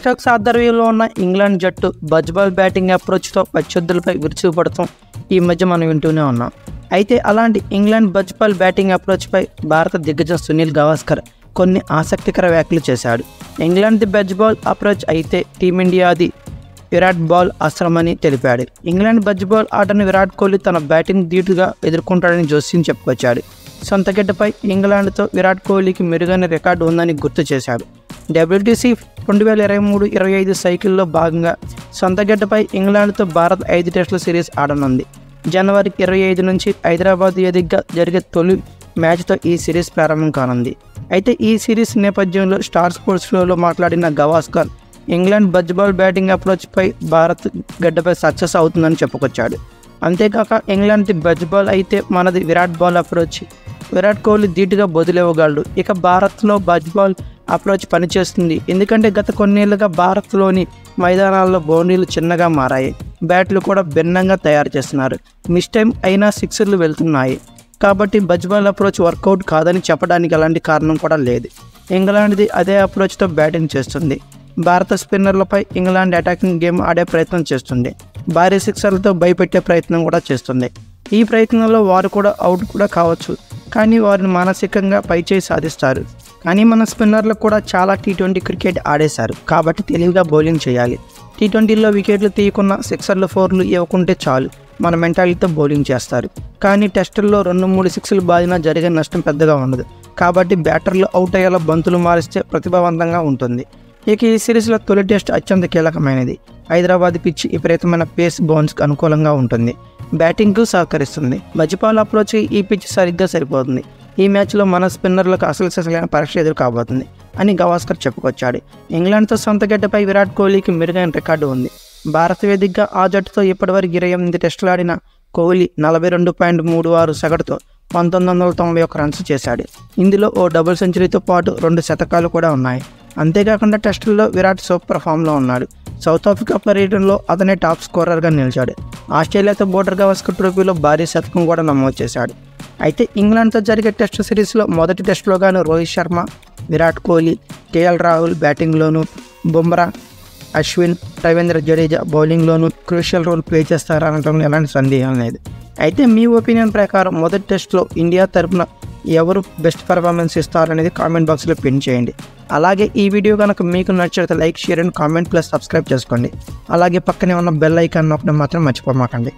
Stokes ఆధ్వర్యంలో ఉన్న England జట్టు బజ్బాల్ బ్యాటింగ్ అప్రోచ్తో ప్రత్యర్థులపై విరుచుకుపడతాం ఈ మధ్య మనం వింటూనే ఉన్నాం. అయితే అలాంటి ఇంగ్లాండ్ బజ్బాల్ బ్యాటింగ్ అప్రోచ్పై భారత దిగ్గజం సునీల్ గవాస్కర్ కొన్ని ఆసక్తికర వ్యాఖ్యలు చేశాడు. ఇంగ్లాండ్ది బజ్బాల్ అప్రోచ్ అయితే టీమిండియాది విరాట్ బాల్ అస్త్రమని తెలిపాడు. ఇంగ్లాండ్ బజ్బాల్ ఆటను విరాట్ కోహ్లీ తన బ్యాటింగ్ ధీటుగా ఎదుర్కొంటాడని జోస్యం చెప్పుకొచ్చాడు. సొంత గడ్డపై ఇంగ్లాండ్తో విరాట్ కోహ్లీకి మెరుగైన రికార్డు ఉందని గుర్తు చేశాడు. WTC 2023-25 సైకిల్లో భాగంగా సొంత గడ్డపై ఇంగ్లాండ్తో భారత్ 5 టెస్టుల సిరీస్ ఆడనుంది. జనవరి 25 నుంచి హైదరాబాద్ వేదికగా జరిగే తొలి మ్యాచ్తో ఈ సిరీస్ ప్రారంభం కానుంది. అయితే ఈ సిరీస్ నేపథ్యంలో స్టార్ స్పోర్ట్స్ షోలో మాట్లాడిన గవాస్కర్ ఇంగ్లాండ్ బజ్బాల్ బ్యాటింగ్ అప్రోచ్పై భారత్ గడ్డపై సక్సెస్ అవుతుందని చెప్పుకొచ్చాడు. అంతేకాక ఇంగ్లాండ్ది బజ్బాల్ అయితే మనది విరాట్ బాల్ అప్రోచ్. విరాట్ కోహ్లీ ధీటుగా బదులివ్వగలడు. ఇక భారత్లో బజ్బాల్ అప్రోచ్ పనిచేస్తుంది. ఎందుకంటే గత కొన్నేళ్లుగా భారత్లోని మైదానాల్లో బౌండరీలు చిన్నగా మారాయి. బ్యాట్లు కూడా భిన్నంగా తయారు చేస్తున్నారు. మిస్ టైం అయినా సిక్సర్లు వెళ్తున్నాయి. కాబట్టి బజ్బాల్ అప్రోచ్ వర్కౌట్ కాదని చెప్పడానికి ఎలాంటి కారణం కూడా లేదు. ఇంగ్లాండ్ది అదే అప్రోచ్తో బ్యాటింగ్ చేస్తుంది. భారత స్పిన్నర్లపై ఇంగ్లాండ్ అటాకింగ్ గేమ్ ఆడే ప్రయత్నం చేస్తుంది. భారీ సిక్సర్లతో భయపెట్టే ప్రయత్నం కూడా చేస్తుంది. ఈ ప్రయత్నంలో వారు కూడా అవుట్ కూడా కావచ్చు, కానీ వారిని మానసికంగా పైచేయి సాధిస్తారు. కానీ మన స్పిన్నర్లు కూడా చాలా T20 క్రికెట్ ఆడేశారు కాబట్టి తెలివిగా బౌలింగ్ చేయాలి. T20లో వికెట్లు తీయకున్న సిక్సర్లు 4లు ఇవ్వకుంటే చాలు, మన మెంటాలిటీతో బౌలింగ్ చేస్తారు. కానీ టెస్టుల్లో 2-3 సిక్స్లు బాధినా జరిగే నష్టం పెద్దగా ఉండదు. కాబట్టి బ్యాటర్లు అవుట్ అయ్యేలా బంతులు మారిస్తే ప్రతిభావంతంగా ఉంటుంది. ఇక ఈ సిరీస్లో తొలి టెస్ట్ అత్యంత కీలకమైనది. హైదరాబాద్ పిచ్ విపరీతమైన పేస్ బౌన్స్కి అనుకూలంగా ఉంటుంది. బ్యాటింగ్కు సహకరిస్తుంది. బజ్బాల్ అప్రోచ్కి ఈ పిచ్ సరిగ్గా సరిపోతుంది. ఈ మ్యాచ్లో మన స్పిన్నర్లకు అసలైన పరీక్ష ఎదురు కాబోతుంది అని గవాస్కర్ చెప్పుకొచ్చాడు. ఇంగ్లాండ్తో సొంత గడ్డపై విరాట్ కోహ్లీకి మెరుగైన రికార్డు ఉంది. భారత వేదికగా ఆ జట్టుతో ఇప్పటివరకు 28 టెస్టులు ఆడిన కోహ్లీ 42.36 సగటుతో 1991 రన్స్ చేశాడు. ఇందులో ఓ డబుల్ సెంచరీతో పాటు 2 శతకాలు కూడా ఉన్నాయి. అంతేకాకుండా టెస్టుల్లో విరాట్ సూపర్ ఫామ్లో ఉన్నాడు. సౌత్ ఆఫ్రికా పర్యటనలో అతనే టాప్ స్కోరర్గా నిలిచాడు. ఆస్ట్రేలియాతో బోర్డర్ గవాస్కర్ ట్రోఫీలో భారీ శతకం కూడా నమోదు చేశాడు. అయితే ఇంగ్లాండ్తో జరిగే టెస్టు సిరీస్లో మొదటి టెస్టులోగాను రోహిత్ శర్మ, విరాట్ కోహ్లీ, KL రాహుల్ బ్యాటింగ్లోనూ, బుమ్రా, అశ్విన్, రవీంద్ర జడేజా బౌలింగ్లోనూ క్రూషియల్ రోల్ ప్లే చేస్తారనడంలో ఎలాంటి సందేహం లేదు. అయితే మీ ఒపీనియన్ ప్రకారం మొదటి టెస్ట్లో ఇండియా తరపున ఎవరు బెస్ట్ పర్ఫార్మెన్స్ ఇస్తారనేది కామెంట్ బాక్స్లో పిన్ చేయండి. అలాగే ఈ వీడియో కనుక మీకు నచ్చితే like, share and comment plus subscribe చేసుకోండి. అలాగే పక్కనే ఉన్న బెల్ ఐకాన్ నొక్కడం మాత్రం మర్చిపోమాకండి.